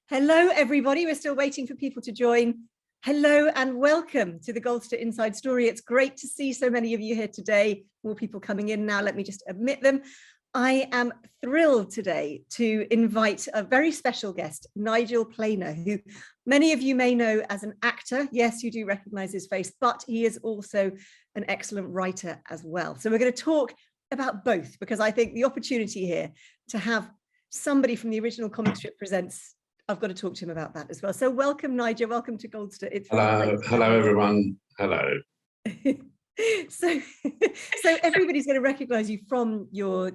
Hello, everybody. We're still waiting for people to join. Hello and welcome to the Goldster Inside Story. It's great to see so many of you here today. More people coming in now. Let me just admit them. I am thrilled today to invite a very special guest, Nigel Planer, who many of you may know as an actor. Yes, you do recognize his face, but he is also an excellent writer as well. So we're going to talk about both, because I think the opportunity here to have somebody from the original comic strip presents, I've got to talk to him about that as well. So welcome, Nigel. Welcome to Goldster. It's hello, everyone. Hello. so everybody's going to recognize you from your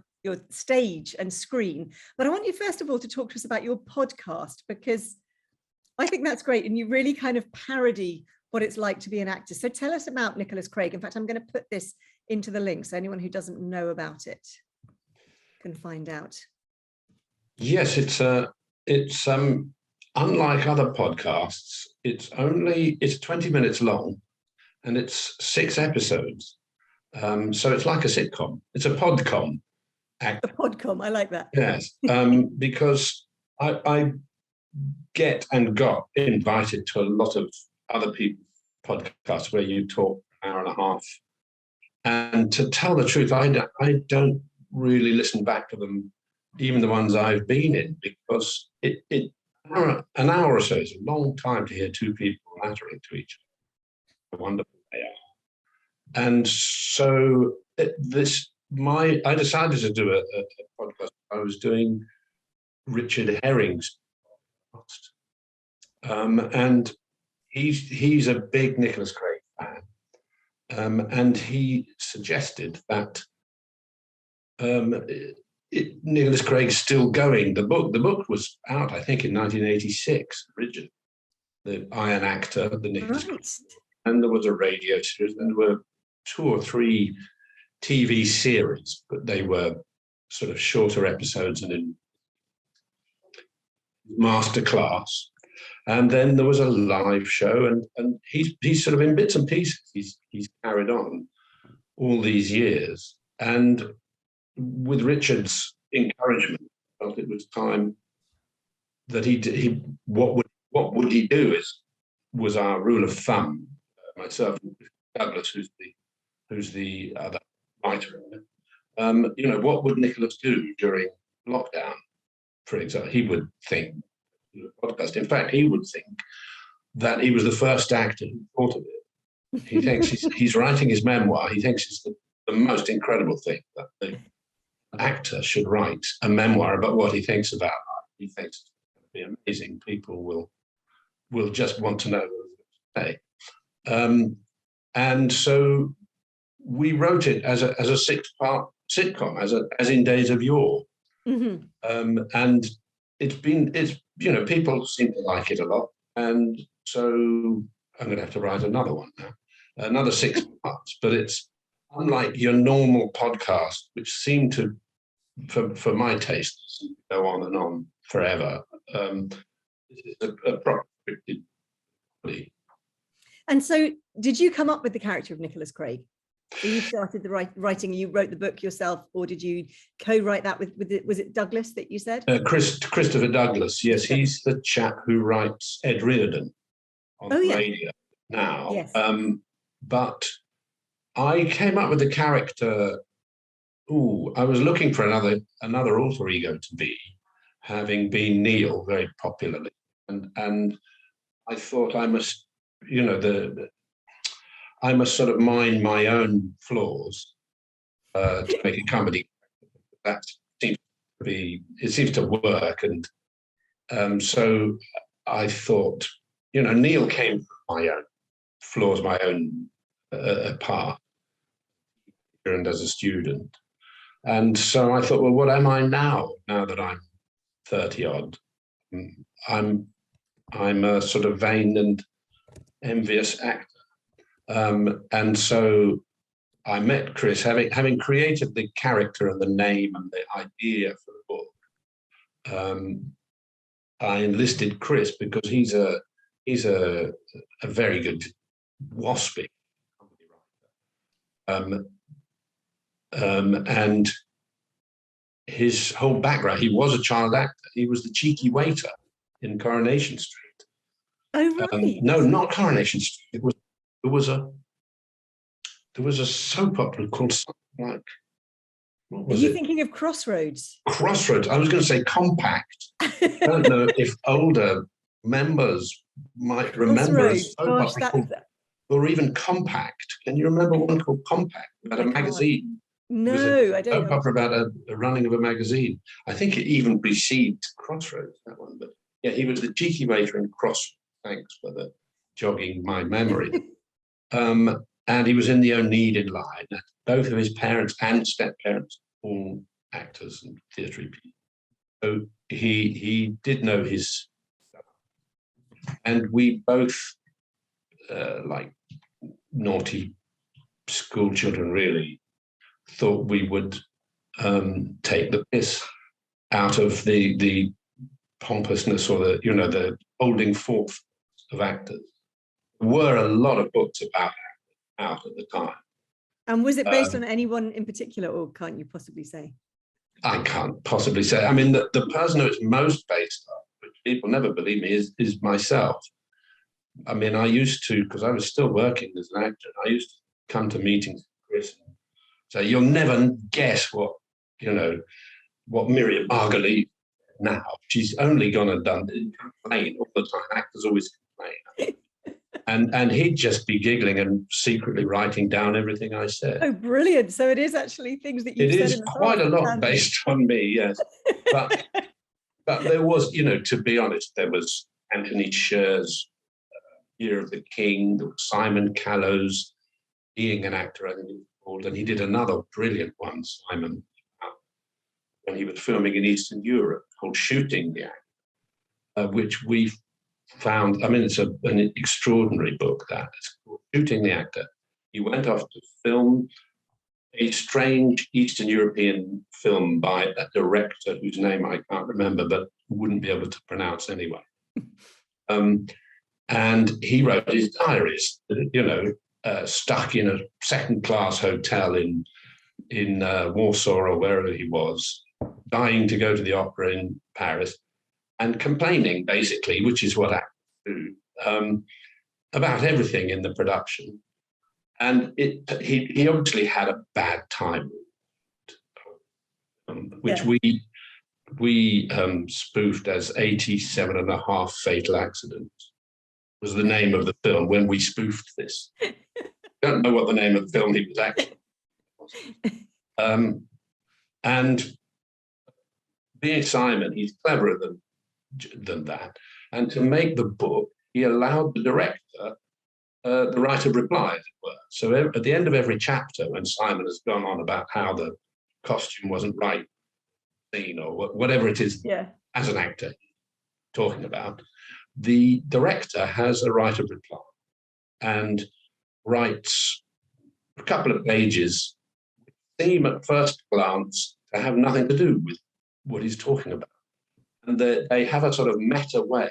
stage and screen, but I want you first of all to talk to us about your podcast, because I think that's great, and you really kind of parody what it's like to be an actor. So tell us about Nicholas Craig. In fact, I'm going to put this into the link so anyone who doesn't know about it can find out. Yes, it's unlike other podcasts. It's 20 minutes long, and it's 6 episodes. So it's like a sitcom. It's a podcom. A podcom, I like that. Yes, because I get and got invited to a lot of other people's podcasts where you talk an hour and a half. And to tell the truth, I don't really listen back to them, even the ones I've been in, because an hour or so is a long time to hear two people nattering to each other. How wonderful they are. And so I decided to do a podcast. I was doing Richard Herring's podcast. And he's a big Nicholas Craig fan. And he suggested that Nicholas Craig's still going. The book was out, I think, in 1986, originally. The Iron Actor, the Nicholas Craig. And there was a radio series, and there were 2 or 3 TV series, but they were sort of shorter episodes and in masterclass. And then there was a live show, and he's sort of in bits and pieces. He's carried on all these years. And with Richard's encouragement, I felt it was time that what would he do was our rule of thumb. Myself and Douglas, who's the other writer. What would Nicholas do during lockdown? For example, he would think podcast. In fact, he would think that he was the first actor who thought of it. He thinks he's writing his memoir. He thinks it's the most incredible thing that the actor should write a memoir about what he thinks about life. He thinks it's going to be amazing. People will just want to know what to say. And so we wrote it as a 6-part sitcom, as in Days of Yore. Mm-hmm. And it's people seem to like it a lot. And so I'm going to have to write another one now, another 6 parts. But it's unlike your normal podcast, which seem to, for my taste, go on and on forever. It's a proper scripted body. And so did you come up with the character of Nicholas Craig? So you started the writing, you wrote the book yourself, or did you co-write that with was it Douglas that you said? Christopher Douglas, yes. He's the chap who writes Ed Reardon on the radio now. Yes. But I came up with the character, I was looking for another alter ego to be, having been Neil very popularly. And I thought I must, I must sort of mind my own flaws to make a comedy. That seems to work. And so I thought, Neil came from my own flaws, my own path, and as a student. And so I thought, well, what am I now that I'm 30 odd? I'm a sort of vain and envious actor. And so I met Chris, having created the character and the name and the idea for the book. I enlisted Chris because he's a very good waspy comedy writer. And his whole background, he was a child actor. He was the cheeky waiter in Coronation Street. Oh, right. No, not Coronation Street. There was a soap opera called something like, what Are was you it? thinking of Crossroads? Crossroads. I was going to say Compact. I don't know if older members might remember a soap Gosh, opera called, or even Compact. Can you remember one called Compact about a magazine? No, I don't Soap know. opera about a running of a magazine. I think it even precedes Crossroads, that one. But yeah, he was the cheeky waiter in Crossroads. Thanks for the jogging my memory. And he was in the Oneida line. Both of his parents and step-parents, all actors and theatre people. So he did know his stuff. And we both, like naughty school children, really thought we would take the piss out of the pompousness or the holding forth of actors. There were a lot of books about out at the time. And was it based on anyone in particular, or can't you possibly say? I can't possibly say. I mean, the person who it's most based on, which people never believe me, is myself. I mean, I used to, because I was still working as an actor, I used to come to meetings with Chris and say, you'll never guess what Miriam Margolyes now. She's only gone and done complain all the time. Actors always complain. And he'd just be giggling and secretly writing down everything I said. Oh, brilliant. So it is actually things that you've said. It is quite a lot based on me, yes. But there was, to be honest, there was Anthony Sher's Year of the King, there was Simon Callow's Being an Actor, I think it was called, and he did another brilliant one, Simon, when he was filming in Eastern Europe, called Shooting the Actor, which we found, I mean, it's an extraordinary book, that. It's called Shooting the Actor. He went off to film a strange Eastern European film by a director whose name I can't remember, but wouldn't be able to pronounce anyway. And he wrote his diaries, stuck in a second-class hotel in Warsaw or wherever he was, dying to go to the opera in Paris, and complaining, basically, which is what actors do, about everything in the production. And he obviously had a bad time, which we spoofed as 87 and a half Fatal Accidents, was the name of the film when we spoofed this. Don't know what the name of the film he was actually. And being Simon, he's cleverer than that. And to make the book, he allowed the director the right of reply, as it were. So at the end of every chapter, when Simon has gone on about how the costume wasn't right, scene or whatever it is, as an actor talking about, the director has a right of reply and writes a couple of pages, seem at first glance to have nothing to do with what he's talking about. And they have a sort of meta way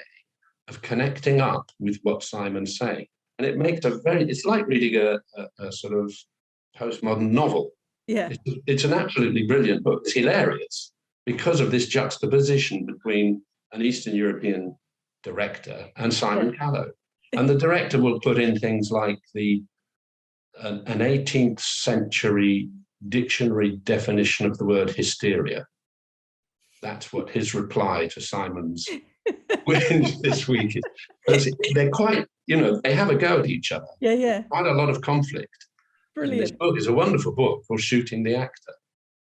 of connecting up with what Simon's saying. And it makes it's like reading a sort of postmodern novel. Yeah. It's an absolutely brilliant book. It's hilarious because of this juxtaposition between an Eastern European director and Simon Callow. And the director will put in things like an 18th century dictionary definition of the word hysteria. That's what his reply to Simon's wins this week is. They're quite, they have a go at each other. Yeah. Quite a lot of conflict. Brilliant. And this book is a wonderful book called Shooting the Actor.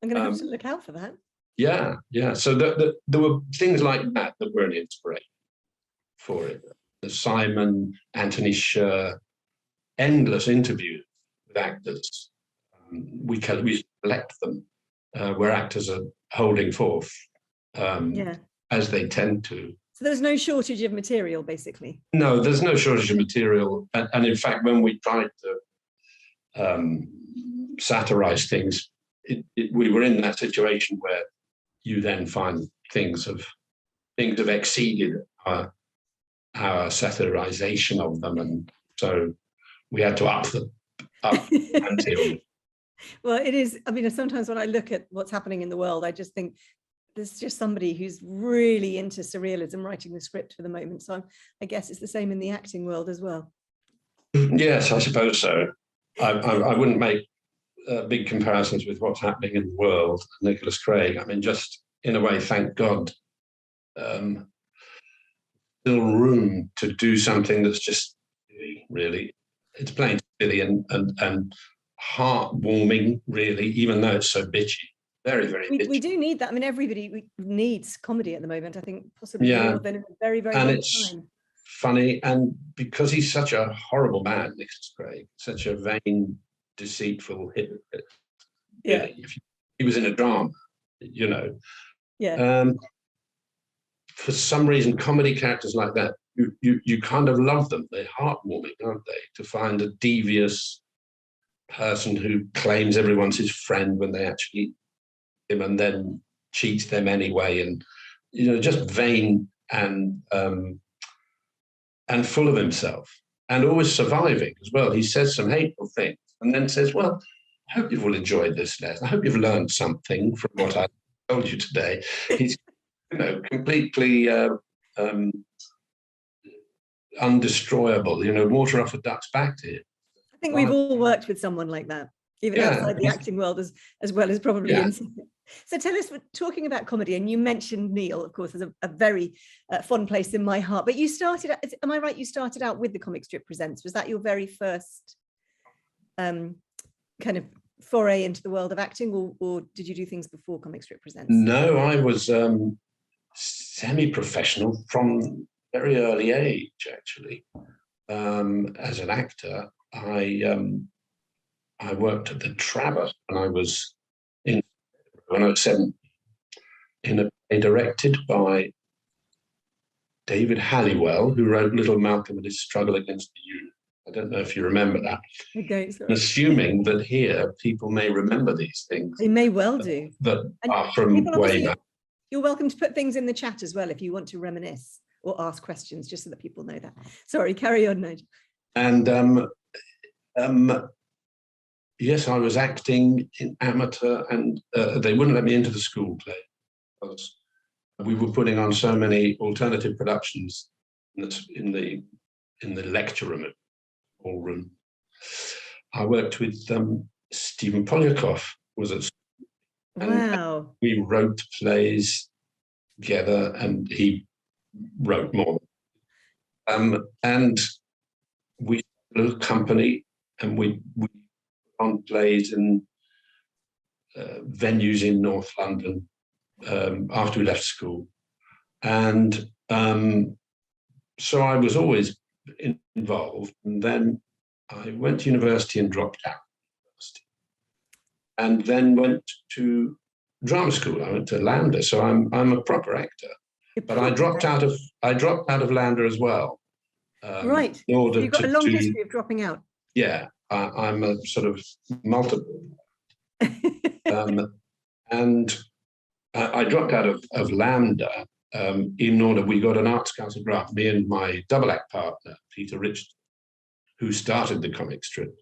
I'm going to have to look out for that. Yeah. So there were things like that were an inspiration for it. The Simon, Anthony Sher, endless interviews with actors. We collect them where actors are holding forth, as they tend to. So there's no shortage of material, basically. No, there's no shortage of material. And in fact, when we tried to satirize things, we were in that situation where you then find things have exceeded our satirization of them, and so we had to up until. Well, it is. I mean, sometimes when I look at what's happening in the world, I just think there's just somebody who's really into surrealism writing the script for the moment. So I guess it's the same in the acting world as well. Yes, I suppose so. I wouldn't make big comparisons with what's happening in the world. Nicholas Craig, I mean, just in a way, thank God, still room to do something that's just really, it's plain silly and heartwarming, really, even though it's so bitchy. Very, very bitchy. We do need that. I mean, everybody needs comedy at the moment, I think, possibly more than in a very, very and long it's time. Funny, and because he's such a horrible man, Nicholas Craig, such a vain, deceitful hypocrite. Yeah. Really, if he was in a drama, you know. Yeah. For some reason, comedy characters like that, you kind of love them. They're heartwarming, aren't they? To find a devious person who claims everyone's his friend when they actually him and then cheats them anyway, and just vain and full of himself, and always surviving as well. He says some hateful things and then says, well, I hope you've all enjoyed this lesson. I hope you've learned something from what I told you today. He's completely undestroyable, water off a duck's back to him. I think we've all worked with someone like that, even outside the acting world as well as probably inside. So tell us, talking about comedy, and you mentioned Neil, of course, as a very fond place in my heart, but you started, am I right, you started out with the Comic Strip Presents? Was that your very first kind of foray into the world of acting, or did you do things before Comic Strip Presents? No, I was semi-professional from very early age, actually. As an actor, I worked at the Trabber when I was 7, in a play directed by David Halliwell, who wrote Little Malcolm and His Struggle Against the Union. I don't know if you remember that. Okay, assuming that here people may remember these things. They may well do. That are from way back. You're welcome to put things in the chat as well if you want to reminisce or ask questions, just so that people know that. Sorry, carry on, Nigel. And yes, I was acting in amateur, and they wouldn't let me into the school play because we were putting on so many alternative productions in the lecture room, hall room. I worked with Stephen Polyakov, was at school. Wow. We wrote plays together, and he wrote more. And we had a company, and we on plays in venues in North London after we left school. And so I was always involved. And then I went to university and dropped out. And then went to drama school. I went to LAMDA, so I'm a proper actor. But I dropped out of LAMDA as well. Right. In order You've got a long history of dropping out. Yeah, I'm a sort of multiple. And I dropped out of LAMDA in order, we got an Arts Council grant, me and my double act partner, Peter Richardson, who started the comic strip.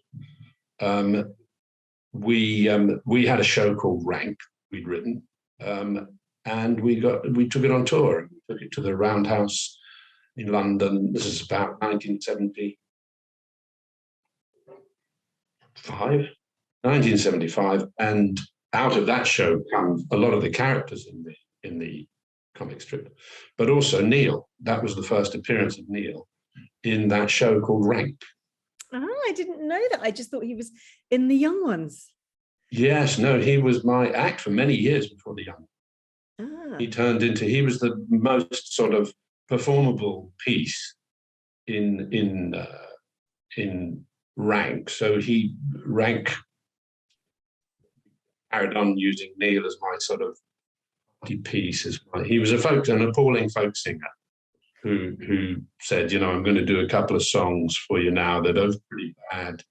We had a show called Rank we'd written, and we took it on tour. We took it to the Roundhouse in London. This is about 1975, and out of that show comes a lot of the characters in the comic strip, but also Neil. That was the first appearance of Neil in that show called Rank. Oh, I didn't know that. I just thought he was in the young ones. Yes, no, he was my act for many years before the young. He was the most sort of performable piece in Rank. So Rank carried on using Neil as my sort of piece. He was an appalling folk singer who said, I'm going to do a couple of songs for you now that are pretty bad,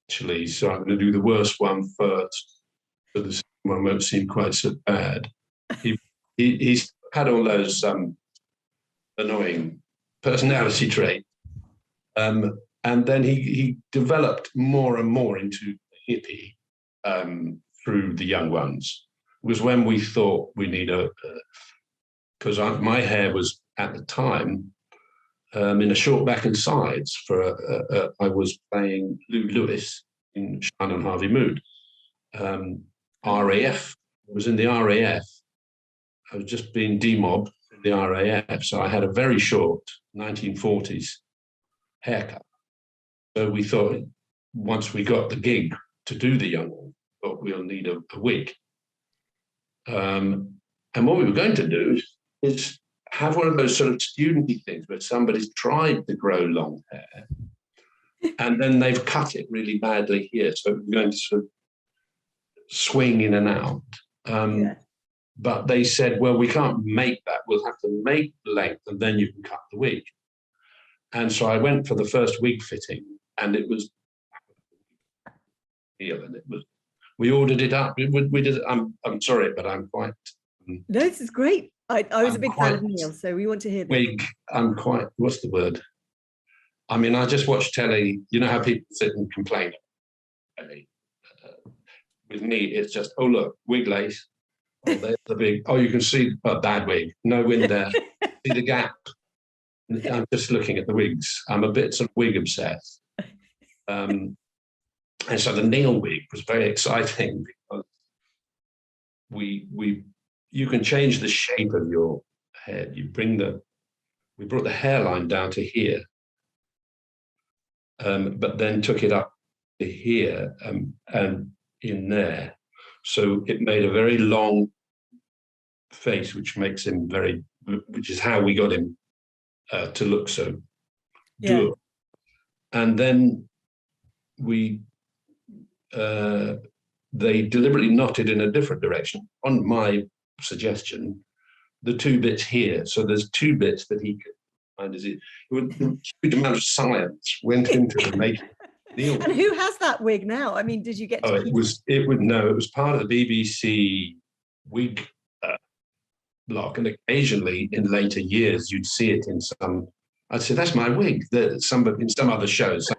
actually. So I'm going to do the worst one first, so the second one won't seem quite so bad. He's had all those annoying personality traits. And then he developed more and more into hippie through the young ones. was when we thought we need because my hair was at the time in a short back and sides I was playing Lou Lewis in Shine on Harvey Mood. RAF, I was in the RAF. I was just being demobbed in the RAF, so I had a very short 1940s haircut. So we thought once we got the gig to do the young one, we'll need a wig. And what we were going to do is have one of those sort of studenty things where somebody's tried to grow long hair and then they've cut it really badly here. So we're going to sort of swing in and out. But they said, well, we can't make that. We'll have to make the length and then you can cut the wig. And so I went for the first wig fitting and it was, and it was, we ordered it up. We did. I'm sorry, but I'm quite. No, this is great. I was a big fan of Neil, so we want to hear this. Wig. I'm quite. What's the word? I mean, I just watch telly. You know how people sit and complain. With me, it's just, oh look, wig lace. Oh, there's the big. Oh, you can see a bad wig. No wind there. See the gap. I'm just looking at the wigs. I'm a bit sort of wig obsessed. And so the Neil wig was very exciting because you can change the shape of your head. We brought the hairline down to here, but then took it up to here and in there. So it made a very long face, which is how we got him to look so good. And then they deliberately knotted in a different direction on my suggestion, the two bits here. So there's two bits that he could find. A huge amount of science went into the making. And who has that wig now? I mean, did you get to it was part of the BBC wig block, and occasionally in later years you'd see it in some. I'd say that's my wig. That somebody in some other shows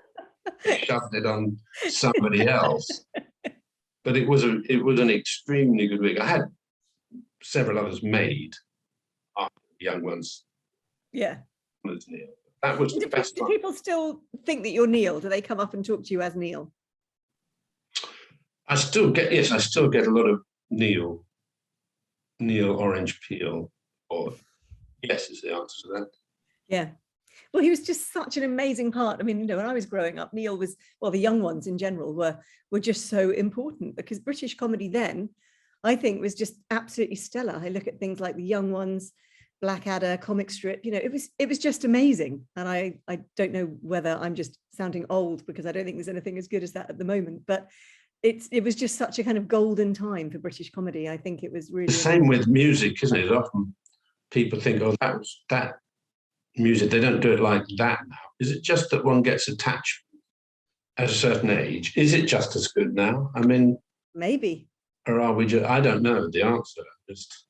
shoved it on somebody else. But it was an extremely good wig. I had several others made after the young ones. Yeah. That was the best do people still think that you're Neil? Do they come up and talk to you as Neil? I still get a lot of Neil Orange Peel, or yes is the answer to that. Yeah. Well, he was just such an amazing part. I mean, you know, when I was growing up, Neil was, well, the young ones in general were just so important, because British comedy then, I think, was just absolutely stellar. I look at things like the young ones, Blackadder, comic strip, you know, it was just amazing. And I don't know whether I'm just sounding old, because I don't think there's anything as good as that at the moment, but it was just such a kind of golden time for British comedy. I think it was really the same with music, isn't it? Often people think, oh, that was that music, they don't do it like that now. Is it just that one gets attached at a certain age? Is it just as good now? I mean, maybe. Or are we just, I don't know the answer. I'm just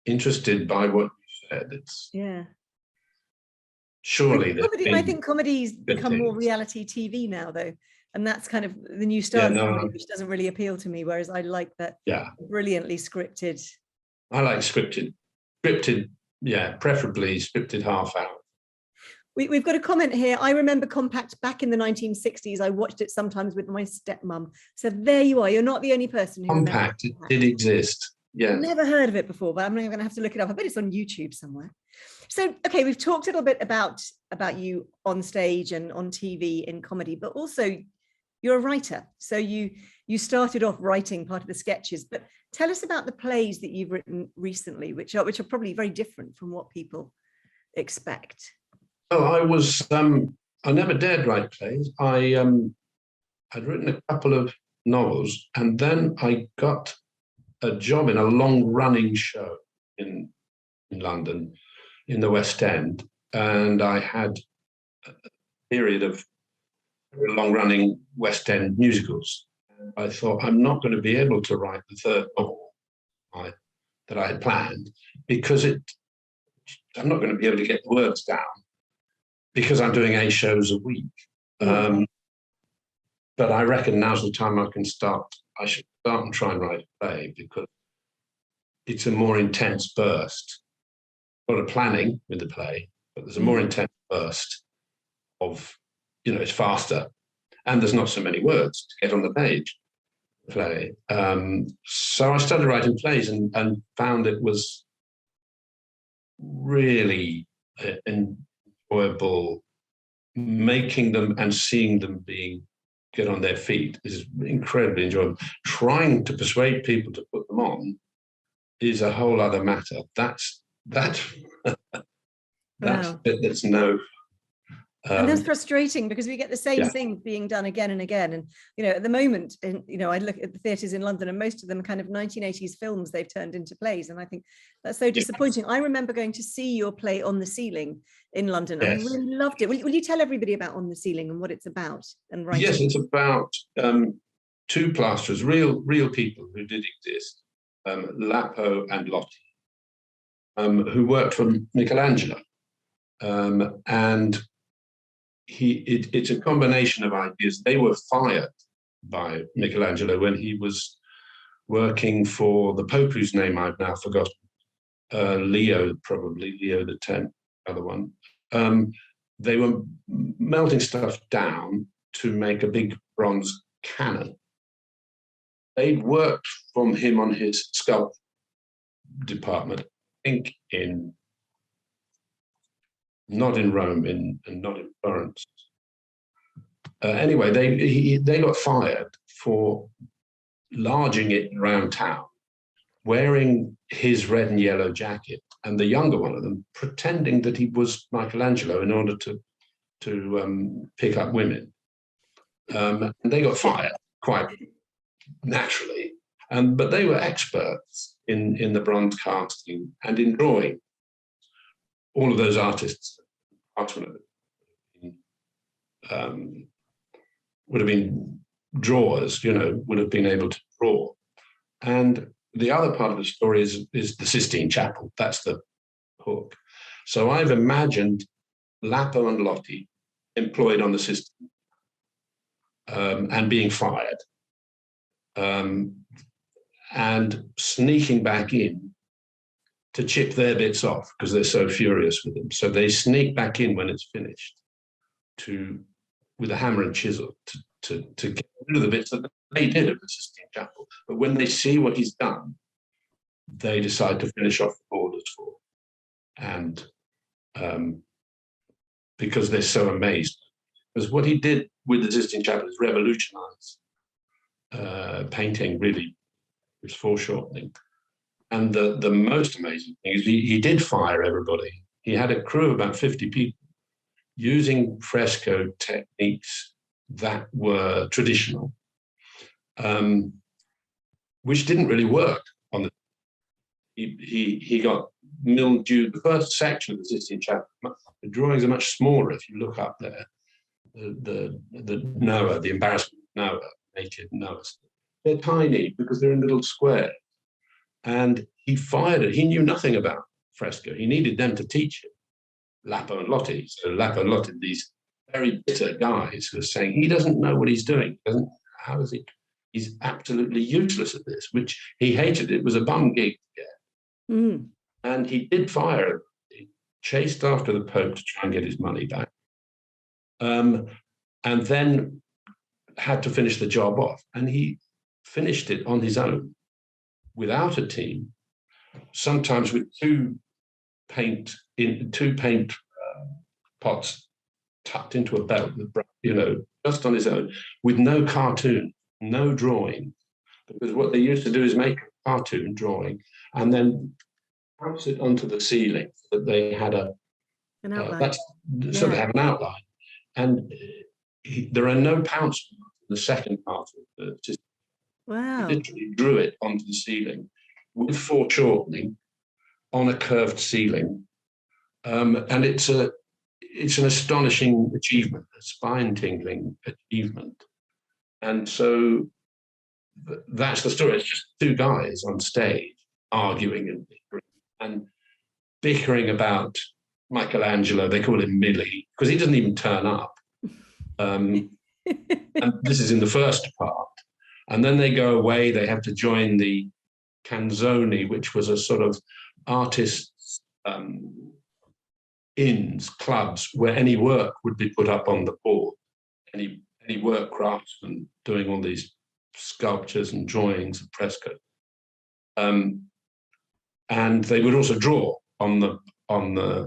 interested by what you said. It's surely I think comedy's become more reality TV now, though, and that's kind of the new style of comedy, which doesn't really appeal to me, whereas I like that brilliantly scripted. I like scripted, preferably scripted half hour. We've got a comment here. I remember Compact back in the 1960s. I watched it sometimes with my stepmom. So there you are. You're not the only person who Compact. It did exist. Yeah. Never heard of it before, but I'm going to have to look it up. I bet it's on YouTube somewhere. So, okay, we've talked a little bit about you on stage and on TV in comedy, but also you're a writer. So you started off writing part of the sketches, but tell us about the plays that you've written recently, which are probably very different from what people expect. Oh, I never dared write plays. I'd written a couple of novels, and then I got a job in a long-running show in London, in the West End, and I had a period of long-running West End musicals. I thought, I'm not going to be able to write the third novel that I had planned, because I'm not going to be able to get the words down, because I'm doing 8 shows a week. But I reckon now's the time I should start and try and write a play, because it's a more intense burst. A lot of planning with the play, but there's a more intense burst of, it's faster, and there's not so many words to get on the page. Play. So I started writing plays and found it was really enjoyable. Making them and seeing them get on their feet is incredibly enjoyable. Trying to persuade people to put them on is a whole other matter. That's Wow. that's no. And that's frustrating because we get the same thing being done again and again. And, at the moment, I look at the theatres in London and most of them are kind of 1980s films they've turned into plays. And I think that's so disappointing. I remember going to see your play On the Ceiling in London. I really loved it. Will you tell everybody about On the Ceiling and what it's about and writing? Yes, it's about two plasterers, real people who did exist, Lapo and Lotti, who worked for Michelangelo. And it's a combination of ideas. They were fired by Michelangelo when he was working for the Pope, whose name I've now forgotten, Leo X, other one. They were melting stuff down to make a big bronze cannon. They'd worked from him on his sculpture department, I think not in Rome and not in Florence. Anyway, they got fired for larging it around town, wearing his red and yellow jacket, and the younger one of them pretending that he was Michelangelo in order to pick up women. And they got fired quite naturally. But they were experts in the bronze casting and in drawing. All of those artists would have been drawers, would have been able to draw. And the other part of the story is the Sistine Chapel. That's the hook. So I've imagined Lapo and Lotti employed on the Sistine and being fired and sneaking back in to chip their bits off because they're so furious with them. So they sneak back in when it's finished with a hammer and chisel to get rid of the bits that they did of the Sistine Chapel. But when they see what he's done, they decide to finish off the borders for him. And because they're so amazed. Because what he did with the Sistine Chapel is revolutionize painting, really. It was foreshortening. And the most amazing thing is he did fire everybody. He had a crew of about 50 people using fresco techniques that were traditional, which didn't really work. He got mildew. The first section of the Sistine Chapel, the drawings are much smaller if you look up there. The Noah, the embarrassment of Noah, naked Noah. They're tiny because they're in little squares. And he fired it. He knew nothing about fresco. He needed them to teach him, Lapo and Lotti. So Lapo and Lotti, these very bitter guys who are saying, he doesn't know what he's doing. How is he? He's absolutely useless at this, which he hated. It was a bum gig to get. Mm. And he did fire. He chased after the Pope to try and get his money back. And then had to finish the job off. And he finished it on his own, without a team, sometimes with two paint pots tucked into a belt, just on his own, with no cartoon, no drawing. Because what they used to do is make a cartoon drawing and then bounce it onto the ceiling so that they had an outline. So they have an outline. And there are no pounds in the second part of the system. Wow. He literally drew it onto the ceiling with foreshortening on a curved ceiling. And it's an astonishing achievement, a spine-tingling achievement. And so that's the story. It's just two guys on stage arguing and bickering about Michelangelo. They call him Millie because he doesn't even turn up. And this is in the first part. And then they go away. They have to join the canzoni, which was a sort of artists' inns, clubs, where any work would be put up on the board. Any work craftsman doing all these sculptures and drawings and frescoes. And they would also draw on the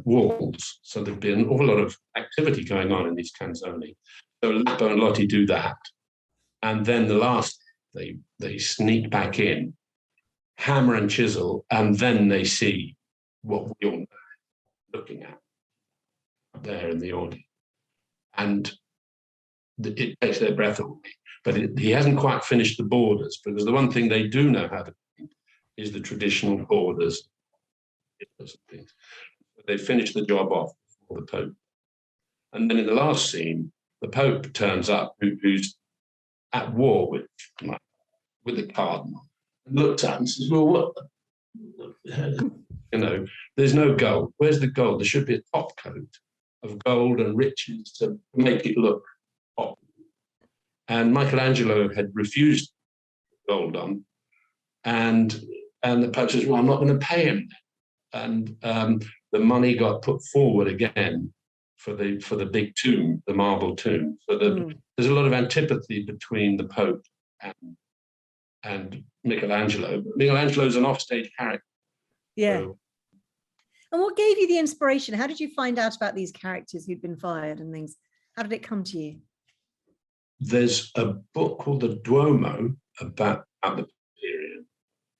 walls. So there'd be an awful lot of activity going on in these canzoni. So Lapo and Lotti do that. And then the last, they sneak back in, hammer and chisel, and then they see what we all know, looking at there in the audience. And it takes their breath away. But he hasn't quite finished the borders, because the one thing they do know how to paint is the traditional borders. They finish the job off before the Pope. And then in the last scene, the Pope turns up, who's at war with the Cardinal, and looks at him and says, well, what? There's no gold. Where's the gold? There should be a top coat of gold and riches to make it look pop. And Michelangelo had refused gold on, and the Pope says, well, I'm not going to pay him. And the money got put forward again for the big tomb, the marble tomb. So there's a lot of antipathy between the Pope and Michelangelo. Michelangelo's an offstage character. Yeah. So, and what gave you the inspiration? How did you find out about these characters who'd been fired and things? How did it come to you? there's a book called The Duomo about the period,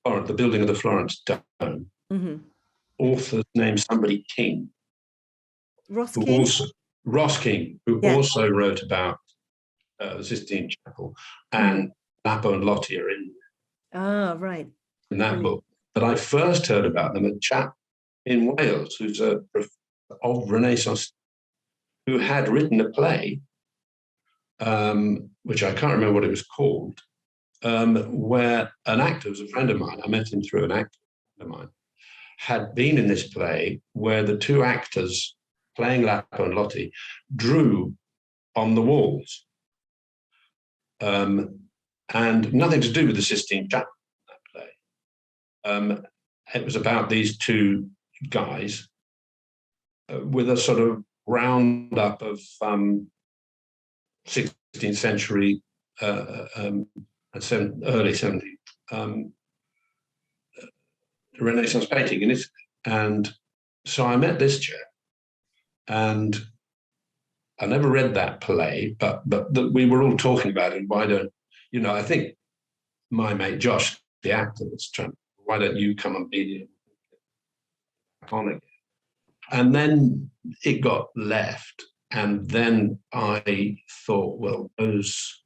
or the building of the Florence Dome. Mm-hmm. Author's name somebody King. Ross King? Ross King, who also wrote about the Sistine Chapel, and Lapo and Lotti are in that book. But I first heard about them, a chap in Wales who's of Renaissance, who had written a play, which I can't remember what it was called, where an actor, was a friend of mine, I met him through an actor of mine, had been in this play where the two actors playing Lapo and Lotti drew on the walls. And nothing to do with the Sistine Chapel, that play. It was about these two guys with a sort of roundup of 16th century and early 17th Renaissance painting in Italy. And so I met this chap, and I never read that play, but we were all talking about it. Why don't, I think my mate Josh, the actor, was trying, why don't you come and be on again? And then it got left. And then I thought, well, those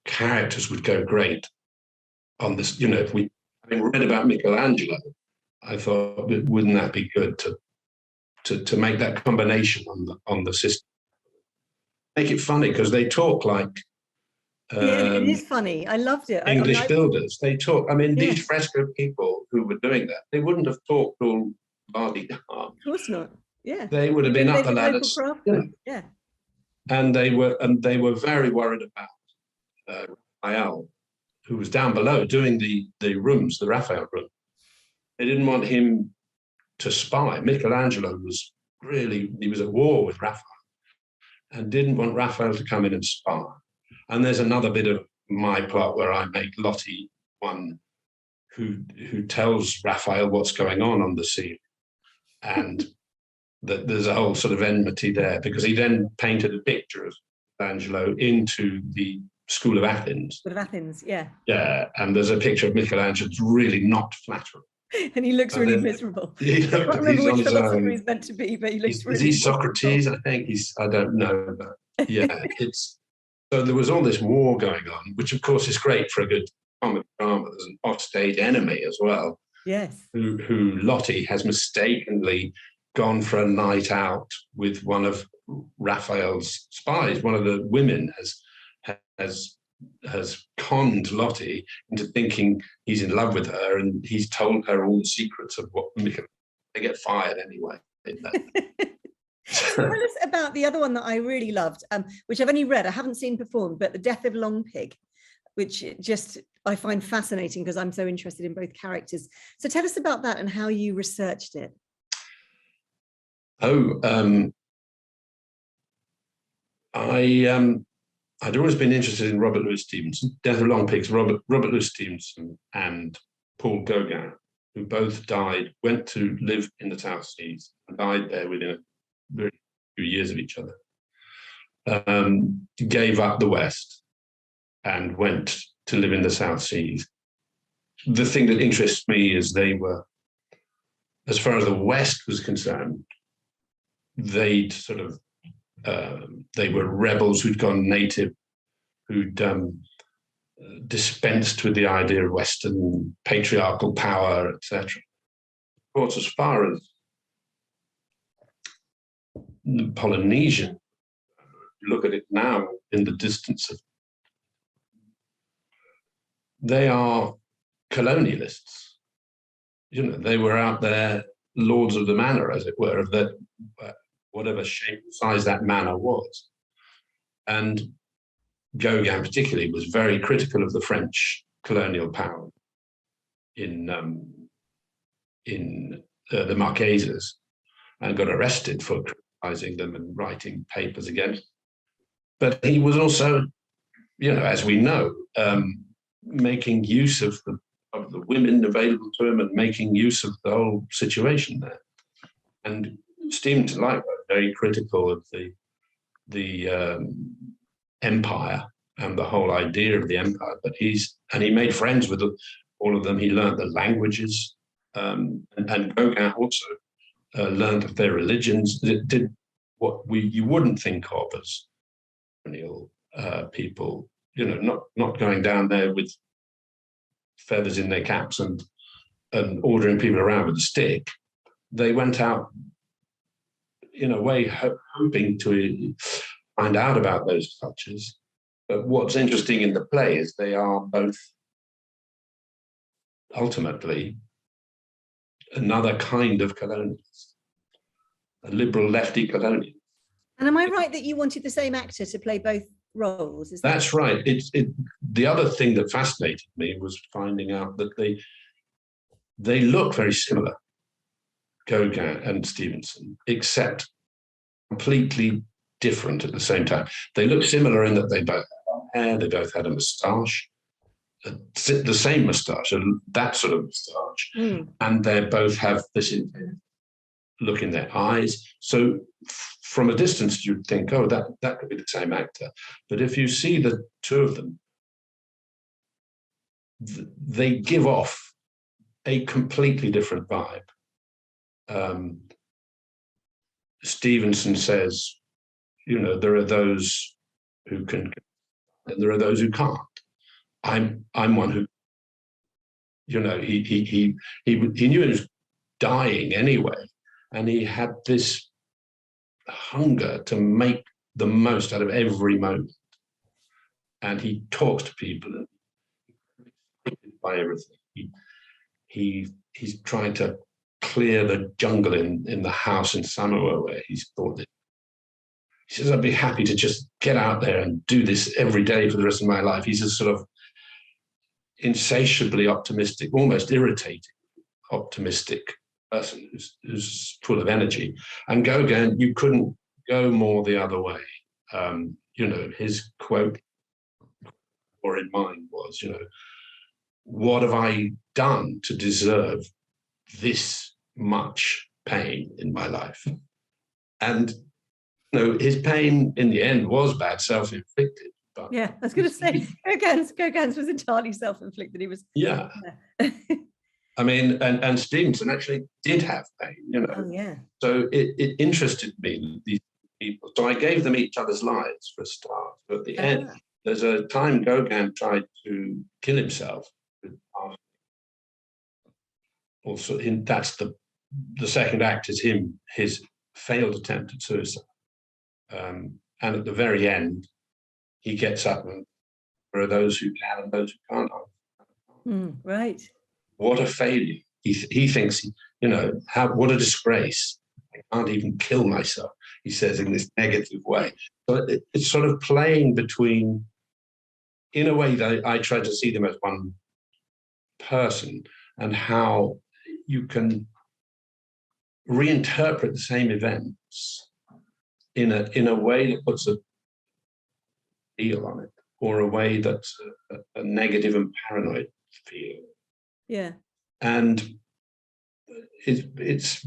characters would go great on this. If we having read about Michelangelo, I thought, wouldn't that be good to make that combination on the system? Make it funny, because they talk like it is funny. I loved it. English builders. They talk. These fresco people who were doing that, they wouldn't have talked all la-di-da. Of course not. Yeah. They would have been up the ladders. Yeah. And they were very worried about Raphael, who was down below doing the rooms, the Raphael room. They didn't want him to spy. Michelangelo was he was at war with Raphael and didn't want Raphael to come in and spy. And there's another bit of my plot where I make Lotti one who tells Raphael what's going on the scene. And that there's a whole sort of enmity there, because he then painted a picture of Michelangelo into the School of Athens. School of Athens, yeah. Yeah, and there's a picture of Michelangelo that's really not flattering. And he looks really miserable. I can't remember which philosopher he's meant to be, but he looks really is he Socrates? I think I don't know, but yeah, so there was all this war going on, which of course is great for a good comic drama. There's an offstage enemy as well. Yes. Who Lotti has mistakenly gone for a night out with one of Raphael's spies. One of the women has conned Lotti into thinking he's in love with her, and he's told her all the secrets of what they get fired anyway. Tell us about the other one that I really loved, which I've only read, I haven't seen performed, but The Death of Long Pig. which just I find fascinating because I'm so interested in both characters. So tell us about that and how you researched it. I'd always been interested in Robert Louis Stevenson, Death of Long Pigs, Robert Louis Stevenson and Paul Gauguin, who both died, went to live in the South Seas and died there within a very few years of each other. Gave up the West and went to live in the South Seas. The thing that interests me is they were, as far as the West was concerned, they were rebels who'd gone native, who'd dispensed with the idea of Western patriarchal power, etc. Of course, as far as the Polynesian, look at it now in the distance of, they are colonialists. You know, they were out there, lords of the manor, as it were, of the whatever shape and size that manor was. And Gauguin particularly was very critical of the French colonial power in the Marquesas, and got arrested for criticizing them and writing papers against them. But he was also, you know, as we know, making use of the women available to him and making use of the whole situation there. And Stevenson, likewise, very critical of the empire and the whole idea of the empire. But he made friends with all of them. He learned the languages, and Gauguin also learned of their religions. It did what you wouldn't think of as colonial people. You know, not going down there with feathers in their caps and ordering people around with a stick. They went out in a way hoping to find out about those cultures. But what's interesting in the play is they are both ultimately another kind of colonialist, a liberal lefty colonialist. And am I right that you wanted the same actor to play both roles? That's right. The other thing that fascinated me was finding out that they look very similar, Gauguin and Stevenson, except completely different at the same time. They look similar in that they both had hair, they both had a moustache, the same moustache, that sort of moustache, and they both have this look in their eyes. So from a distance, you'd think, oh, that could be the same actor. But if you see the two of them, they give off a completely different vibe. Stevenson says, you know, there are those who can, and there are those who can't. I'm one who, you know, he knew he was dying anyway, and he had this hunger to make the most out of every moment. And he talks to people and by everything. He's trying to clear the jungle in the house in Samoa where he's thought that. He says, I'd be happy to just get out there and do this every day for the rest of my life. He's a sort of insatiably optimistic, almost irritating, optimistic person who's full of energy. And Gauguin, you couldn't go more the other way. You know, his quote, or in mine, was, you know, what have I done to deserve this much pain in my life? And you know, his pain in the end was bad, self-inflicted. But yeah, I was going to say Gauguin's was entirely self-inflicted. He was yeah. I mean, and Stevenson actually did have pain, you know. Oh, yeah. So it interested me, these people. So I gave them each other's lives for a start. But at the end, there's a time Gauguin tried to kill himself. Also, that's the second act is his failed attempt at suicide. And at the very end, he gets up and there are those who can and those who can't. Right. What a failure. He thinks, you know, what a disgrace. I can't even kill myself, he says in this negative way. So it's sort of playing between in a way, I try to see them as one person, and how you can reinterpret the same events in a way that puts a feel on it, or a way that's a negative and paranoid feel. Yeah. And it's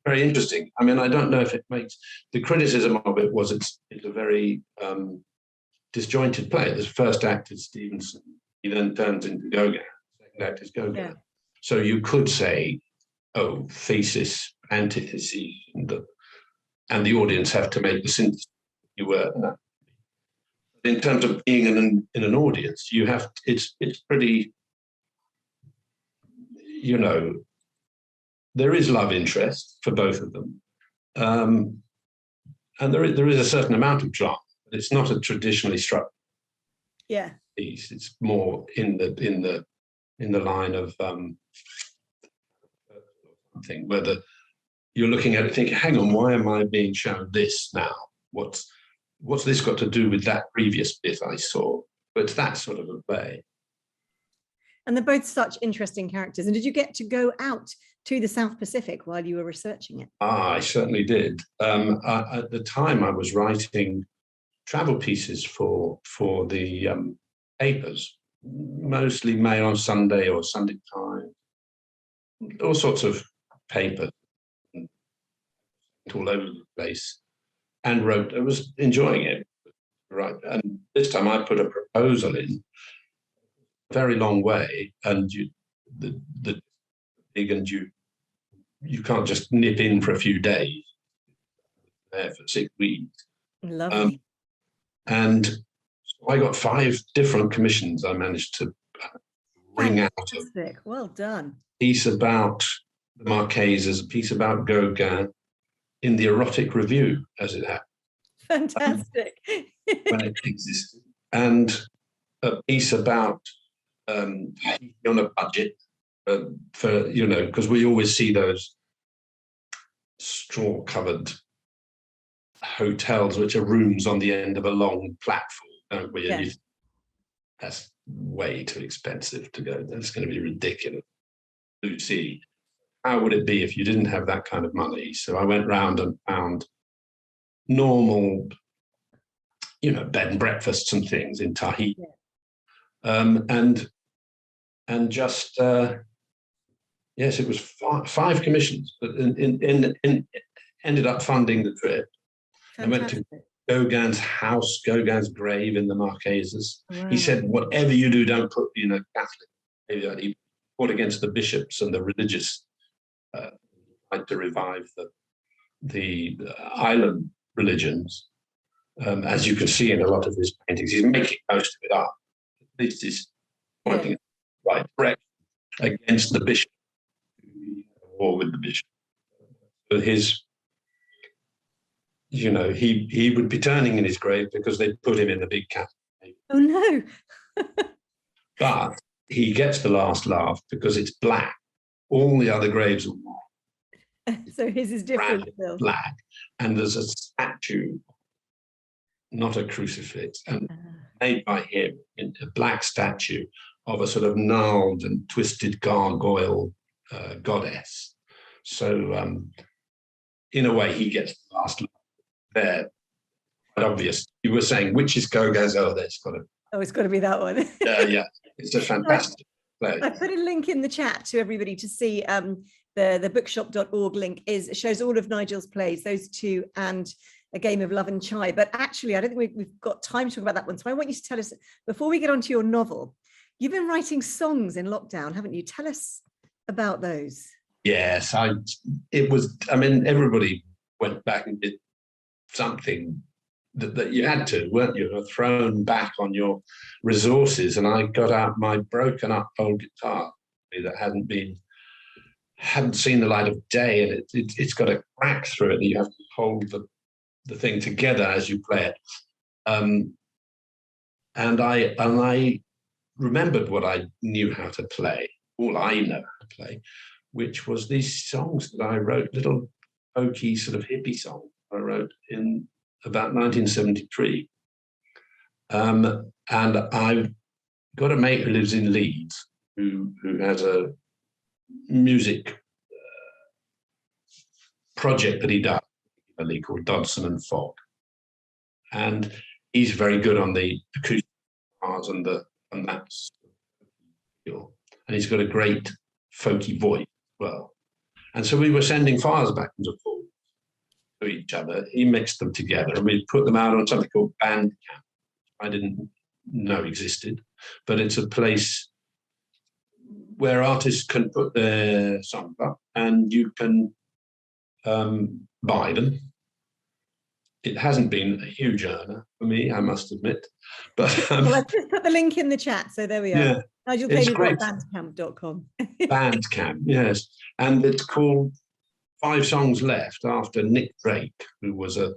very interesting. I mean, I don't know if it makes, the criticism of it was it's a very disjointed play. The first act is Stevenson. He then turns into Gauguin. Second act is Gauguin. Yeah. So you could say, oh, thesis, antithesis, and the audience have to make the synthesis. You were. In terms of being in an audience, you have, it's pretty, you know, there is love interest for both of them, and there is a certain amount of drama. But it's not a traditionally structured piece. It's more in the line of something where you're looking at it thinking, hang on, why am I being shown this now? What's this got to do with that previous bit I saw? But it's that sort of a play. And they're both such interesting characters. And did you get to go out to the South Pacific while you were researching it? I certainly did. At the time, I was writing travel pieces for the papers, mostly Mail on Sunday or Sunday Times, all sorts of papers, all over the place, and wrote. I was enjoying it, right? And this time, I put a proposal in, a very long way, and you can't just nip in for a few days. There for 6 weeks. Lovely. And so I got 5 different commissions I managed to bring out. Well done. A piece about the Marquesas, a piece about Gauguin in the Erotic Review, as it happened. Fantastic. When it existed. And a piece about on a budget for, you know, because we always see those straw-covered hotels, which are rooms on the end of a long platform, don't we? Yeah. That's way too expensive to go. That's going to be ridiculous. Lucy, how would it be if you didn't have that kind of money? So I went round and found normal, you know, bed and breakfasts and things in Tahiti. Yeah. And just yes, it was 5 commissions, but ended up funding the trip. Fantastic. I went to Gauguin's house, Gauguin's grave in the Marquesas. Wow. He said, whatever you do, don't put, you know, Catholic. He fought against the bishops and the religious, tried to revive the island religions. As you can see in a lot of his paintings, he's making most of it up. At least he's pointing in the right direction against the bishop, war with the bishop. So his, you know, he would be turning in his grave because they put him in the big Catholic. Oh no! But he gets the last laugh because it's black. All the other graves are white. So his is different. Black, and there's a statue, not a crucifix, and made by him, in a black statue of a sort of gnarled and twisted gargoyle goddess. So, in a way, he gets the last laugh there. But obvious. You were saying, which is Gauguin's? Oh, it's got to be that one. Yeah, it's a fantastic play. I put a link in the chat to everybody to see the bookshop.org link. Shows all of Nigel's plays, those 2 and A Game of Love and Chai. But actually, I don't think we've got time to talk about that one. So I want you to tell us, before we get on to your novel, you've been writing songs in lockdown, haven't you? Tell us about those. Yes, everybody went back and did something that you had to, weren't you? Thrown back on your resources. And I got out my broken up old guitar that hadn't seen the light of day, and it's got a crack through it that you have to hold the thing together as you play it. And I remembered what I knew how to play, all I know how to play, which was these songs that I wrote, little folky sort of hippie songs I wrote in about 1973. And I've got a mate who lives in Leeds who has a music project that he does, called Dodson and Fogg. And he's very good on the acoustic guitars and that skill. And he's got a great folky voice as well. And so we were sending files back and forth to each other. He mixed them together and we put them out on something called Bandcamp. I didn't know existed, but it's a place where artists can put their songs up and you can buy them. It hasn't been a huge earner for me, I must admit. But well, I've just put the link in the chat, so there we are. Yeah, NigelPaley.bandcamp.com. Bandcamp, yes. And it's called 5 Songs Left, after Nick Drake, who was a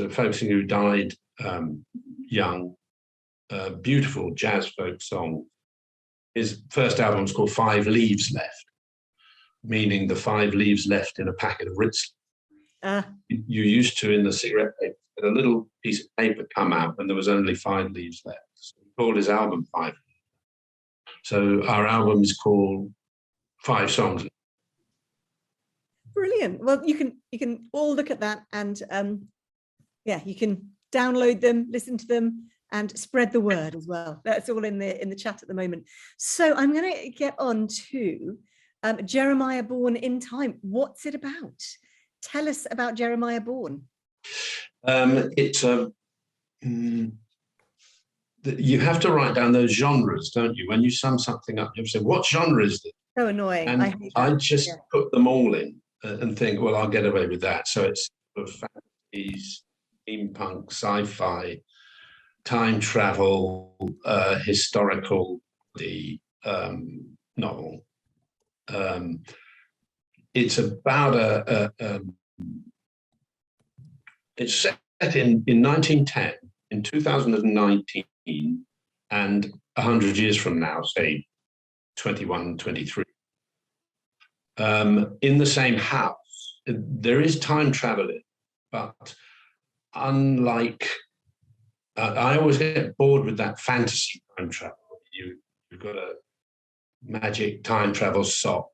folk singer who died young. Beautiful jazz folk song. His first album was called 5 Leaves Left, meaning the 5 leaves left in a packet of Ritz. You used to, in the cigarette paper, get a little piece of paper come out when there was only 5 leaves left. So he called his album 5. So our album is called 5 Songs. Brilliant. Well, you can all look at that, and yeah, you can download them, listen to them, and spread the word as well. That's all in the chat at the moment. So I'm going to get on to Jeremiah Born in Time. What's it about? Tell us about Jeremiah Born. It's you have to write down those genres, don't you? When you sum something up, you have to say, what genre is this? So annoying. And I just put them all in and think, well, I'll get away with that. So it's sort of fantasies, steampunk, sci-fi, time travel, historical, novel. It's about it's set in 1910, in 2019, and 100 years from now, say 21, 23. In the same house, there is time traveling, but unlike, I always get bored with that fantasy time travel. You've got a magic time travel sock,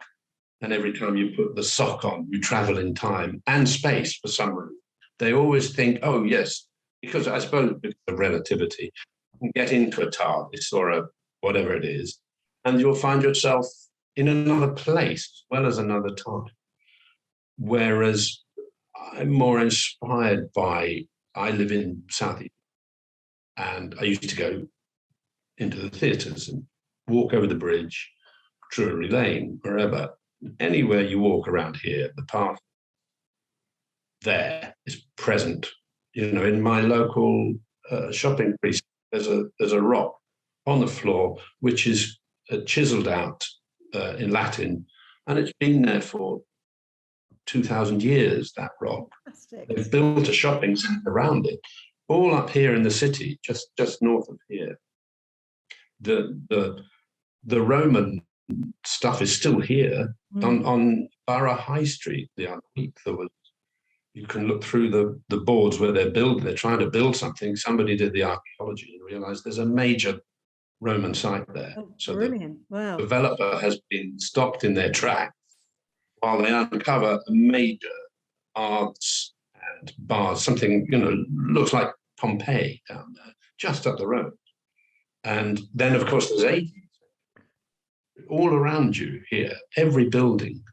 and every time you put the sock on, you travel in time and space for some reason. They always think, oh, yes, because I suppose because of relativity, you can get into a TARDIS or a whatever it is, and you'll find yourself in another place as well as another time. Whereas I'm more inspired by, I live in Southeast, and I used to go into the theatres and walk over the bridge, Drury Lane, wherever. Anywhere you walk around here, the path there is present. You know, in my local shopping precinct, there's a rock on the floor which is chiseled out in Latin, and it's been there for 2,000 years, that rock. Fantastic. They've built a shopping centre around it, all up here in the city, just north of here. The Roman stuff is still here. On Borough High Street the other week. You can look through the boards where they're trying to build something. Somebody did the archaeology and realized there's a major Roman site there. Oh, so brilliant. the developer has been stopped in their tracks while they uncover a major arts and bars, something, looks like Pompeii down there, just up the road. And then, of course, there's 80s. All around you here, every building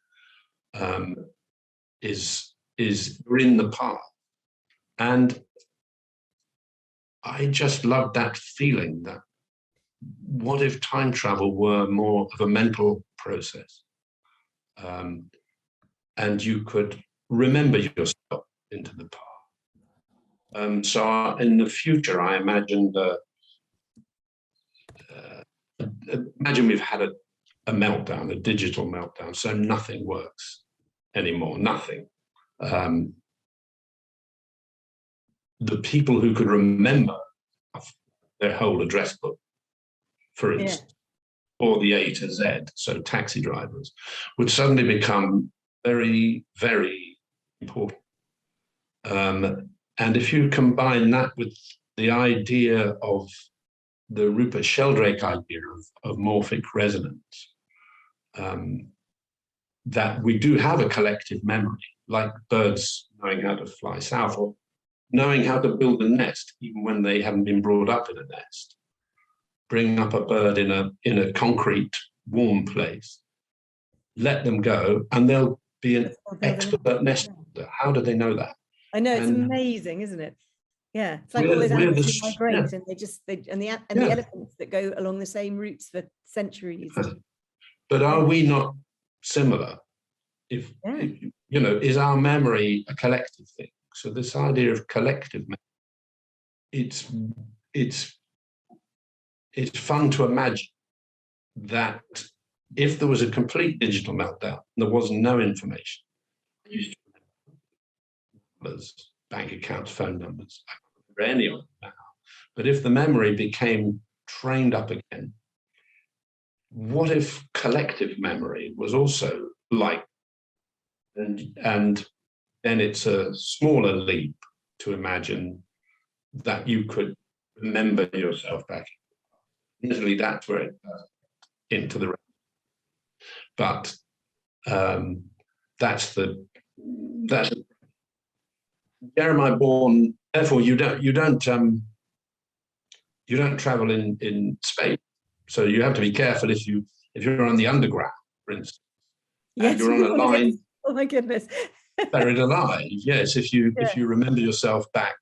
is in the park. And I just love that feeling that what if time travel were more of a mental process? And you could remember yourself into the past. So in the future, I imagined, imagine we've had a meltdown, a digital meltdown, so nothing works anymore, nothing. The people who could remember their whole address book, for instance, or the A to Z, so taxi drivers, would suddenly become very, very important. And if you combine that with the idea of the Rupert Sheldrake idea of morphic resonance, that we do have a collective memory, like birds knowing how to fly south or knowing how to build a nest, even when they haven't been brought up in a nest. Bring up a bird in a concrete, warm place, let them go, and they'll be an expert nest builder. How do they know that? I know, it's amazing, isn't it? Yeah, it's like all those animals who migrate, and the elephants that go along the same routes for centuries. But are we not similar? If you know, is our memory a collective thing? So this idea of collective memory, it's fun to imagine that if there was a complete digital meltdown, there was no information. I used to remember bank accounts, phone numbers, I don't remember any of them now. But if the memory became trained up again, what if collective memory was also like, and then it's a smaller leap to imagine that you could remember yourself back. Usually that's where it into the, but that's Jeremiah born. Therefore, you don't travel in space, so you have to be careful if you're on the underground, for instance. Yes, you're on a line. Oh my goodness. Buried alive. Yes, if you remember yourself back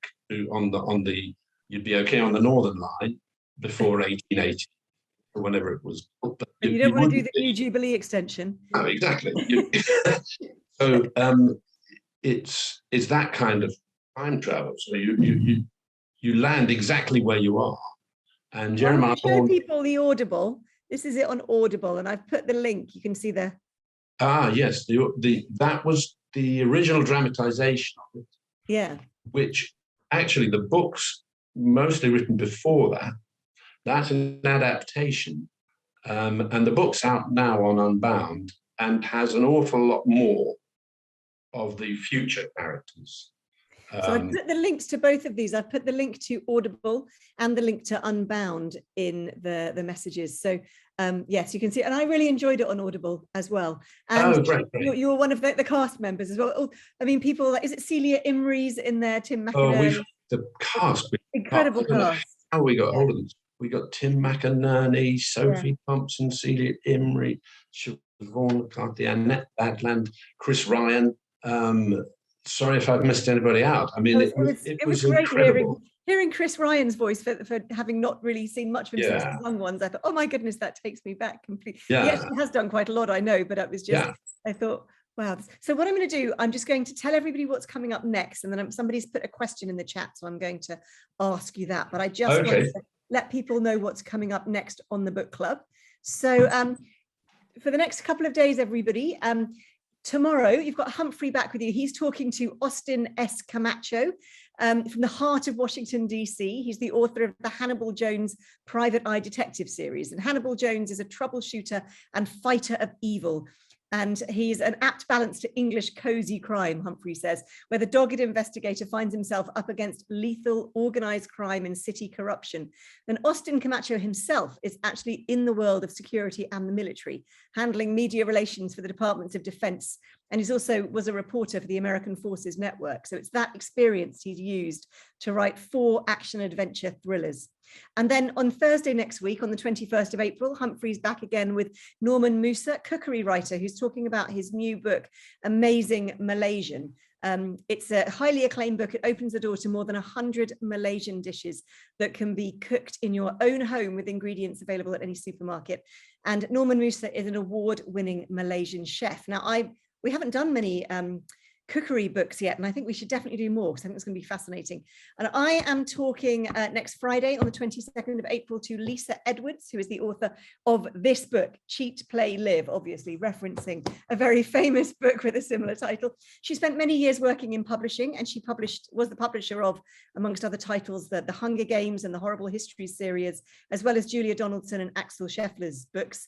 on the you'd be okay on the Northern Line before 1880 or whenever it was. But you don't want to do the New Jubilee extension. No, exactly. So it's that kind of time travel. So you land exactly where you are. And Jeremiah, show people the Audible. This is it on Audible, and I've put the link. You can see there. Yes, that was the original dramatization of it. Yeah. Which actually the books mostly written before that. That's an adaptation, and the book's out now on Unbound and has an awful lot more of the future characters. So I put the links to both of these. I've put the link to Audible and the link to Unbound in the messages. So yes, you can see, and I really enjoyed it on Audible as well. And great. You're one of the cast members as well. Oh, I mean, people, is it Celia Imrie's in there, Tim McInerney? The cast. Incredible cast. How we got hold of them. We got Tim McInerney, Sophie Thompson, Celia Imrie, Siobhan McCarthy, Annette Badland, Chris Ryan. Sorry if I've missed anybody out. I mean, it was great incredible. Hearing Chris Ryan's voice for having not really seen much of him since the young ones. I thought, oh my goodness, that takes me back completely. He actually has done quite a lot, I know, but it was just, I thought, wow. So what I'm going to do, I'm just going to tell everybody what's coming up next, and then somebody's put a question in the chat, so I'm going to ask you that. But I just want to let people know what's coming up next on the book club. So for the next couple of days, everybody, tomorrow you've got Humphrey back with you. He's talking to Austin S. Camacho from the heart of Washington, D.C. He's the author of the Hannibal Jones Private Eye Detective series. And Hannibal Jones is a troubleshooter and fighter of evil. And he's an apt balance to English cozy crime, Humphrey says, where the dogged investigator finds himself up against lethal organized crime and city corruption. And Austin Camacho himself is actually in the world of security and the military, handling media relations for the Departments of Defense. And he's also was a reporter for the American Forces Network. So it's that experience he's used to write 4 action-adventure thrillers. And then on Thursday next week, on the 21st of April, Humphrey's back again with Norman Musa, cookery writer, who's talking about his new book, Amazing Malaysian. It's a highly acclaimed book. It opens the door to more than 100 Malaysian dishes that can be cooked in your own home with ingredients available at any supermarket. And Norman Musa is an award-winning Malaysian chef. Now, we haven't done many cookery books yet, and I think we should definitely do more, because I think it's going to be fascinating. And I am talking next Friday on the 22nd of April to Lisa Edwards, who is the author of this book, Cheat, Play, Live, obviously referencing a very famous book with a similar title. She spent many years working in publishing, and she was the publisher of, amongst other titles, the Hunger Games and the Horrible Histories series, as well as Julia Donaldson and Axel Scheffler's books.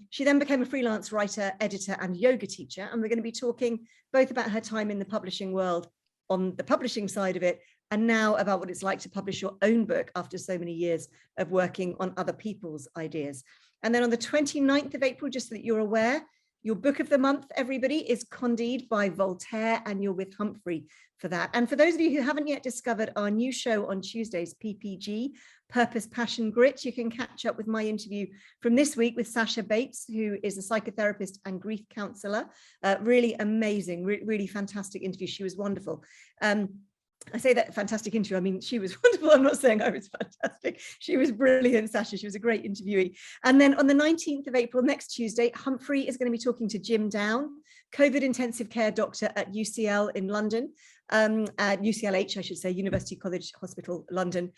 She then became a freelance writer, editor, and yoga teacher, and we're going to be talking both about her time in the publishing world on the publishing side of it, and now about what it's like to publish your own book after so many years of working on other people's ideas. And then on the 29th of April, just so that you're aware, your book of the month, everybody, is Candide by Voltaire, and you're with Humphrey for that. And for those of you who haven't yet discovered our new show on Tuesdays, PPG, Purpose, Passion, Grit, you can catch up with my interview from this week with Sasha Bates, who is a psychotherapist and grief counsellor. Really amazing, really fantastic interview. She was wonderful. I say that fantastic interview, I mean, she was wonderful. I'm not saying I was fantastic. She was brilliant, Sasha. She was a great interviewee. And then on the 19th of April, next Tuesday, Humphrey is going to be talking to Jim Down, COVID intensive care doctor at UCL in London, at UCLH, I should say, University College Hospital, London.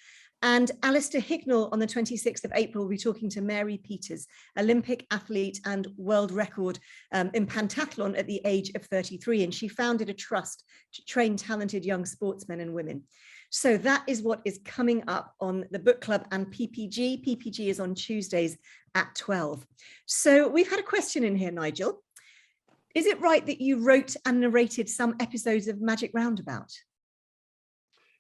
And Alistair Hicknell on the 26th of April will be talking to Mary Peters, Olympic athlete and world record in pentathlon at the age of 33. And she founded a trust to train talented young sportsmen and women. So that is what is coming up on the book club and PPG. PPG is on Tuesdays at 12. So we've had a question in here, Nigel. Is it right that you wrote and narrated some episodes of Magic Roundabout?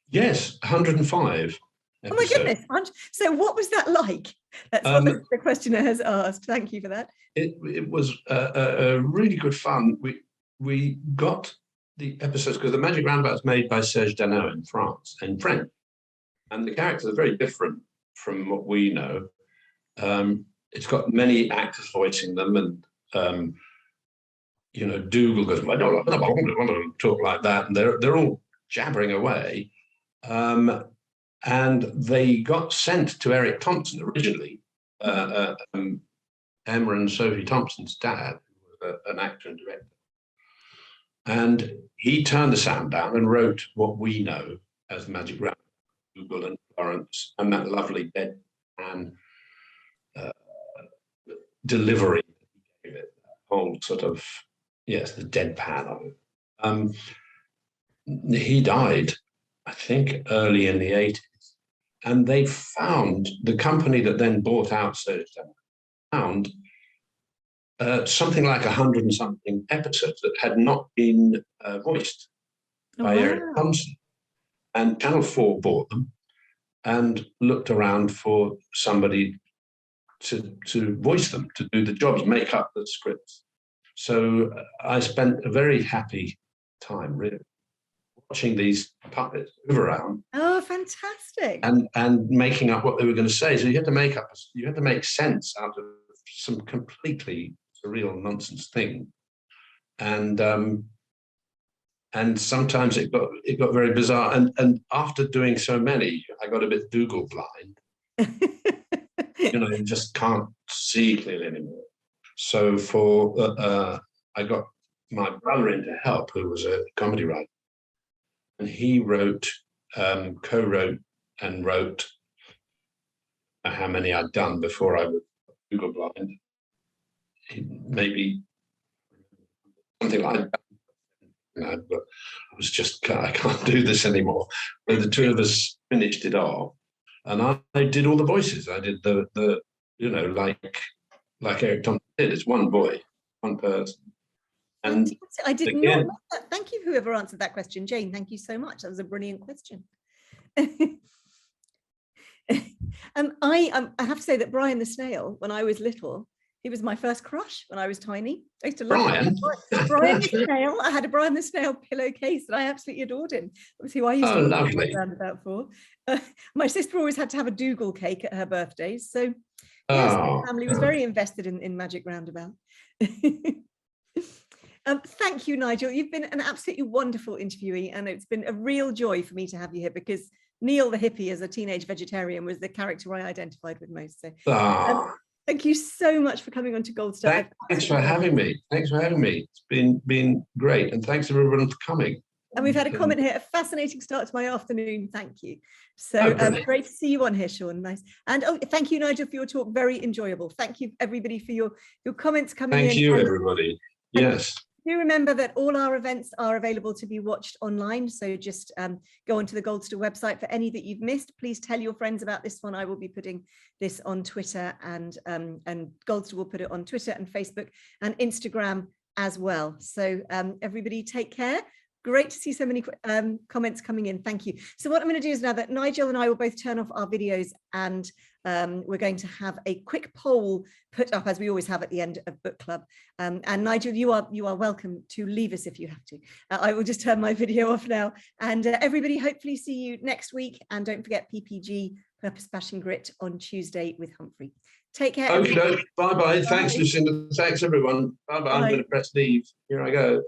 Yes, 105. Oh my goodness. So what was that like? That's what the questioner has asked. Thank you for that. It was a really good fun. We got the episodes because the Magic Roundabout is made by Serge Dano in France, in French. And the characters are very different from what we know. It's got many actors voicing them, and you know, Dougal goes, I don't want to talk like that, and they're all jabbering away. And they got sent to Eric Thompson originally, Emma and Sophie Thompson's dad, who was an actor and director. And he turned the sound down and wrote what we know as Magic Roundabout, Dougal and Florence, and that lovely deadpan delivery that he gave it, that whole sort of, yes, the deadpan of it. He died, I think, early in the 80s. And they found, the company that then bought out Serge found something like 100 and something episodes that had not been voiced by Eric Thompson. And Channel 4 bought them and looked around for somebody to voice them, to do the jobs, make up the scripts. So I spent a very happy time, really, watching these puppets move around. Oh, fantastic! And making up what they were going to say. So you had to make sense out of some completely surreal nonsense thing, and sometimes it got very bizarre. And after doing so many, I got a bit Dougal blind. You know, you just can't see clearly anymore. So I got my brother in to help, who was a comedy writer. And he wrote, co-wrote and wrote how many I'd done before I was Dougal blind. Maybe something like that. You know, but I was just, I can't do this anymore. But the two of us finished it off. And I did all the voices. I did the you know, like Eric Thompson did. It's one voice, one person. And I did not know that. Thank you, whoever answered that question. Jane, thank you so much. That was a brilliant question. I have to say that Brian the Snail, when I was little, he was my first crush when I was tiny. I used to love Brian the Snail. I had a Brian the Snail pillowcase and I absolutely adored him. That was who I used to lovely. Roundabout for. My sister always had to have a Dougal cake at her birthdays. So yes, my family was very invested in Magic Roundabout. Thank you, Nigel. You've been an absolutely wonderful interviewee, and it's been a real joy for me to have you here because Neil the hippie as a teenage vegetarian was the character I identified with most. So thank you so much for coming on to Goldster. Thanks for having me. Thanks for having me. It's been great, and thanks everyone for coming. And we've had a comment here, a fascinating start to my afternoon. Thank you. So great to see you on here, Sean. Nice. And thank you, Nigel, for your talk. Very enjoyable. Thank you, everybody, for your comments coming in. Thank you, everybody. Yes. Do remember that all our events are available to be watched online. So just go onto the Goldster website for any that you've missed. Please tell your friends about this one. I will be putting this on Twitter, and Goldster will put it on Twitter and Facebook and Instagram as well. So everybody take care. Great to see so many comments coming in. Thank you. So what I'm going to do is now that Nigel and I will both turn off our videos, and we're going to have a quick poll put up, as we always have at the end of book club. And Nigel, you are welcome to leave us if you have to. I will just turn my video off now. And everybody, hopefully see you next week. And don't forget PPG, Purpose, Passion, Grit, on Tuesday with Humphrey. Take care. Okay, bye-bye. Thanks, Lucinda. Thanks, everyone. Bye-bye. I'm going to press leave. Here I go.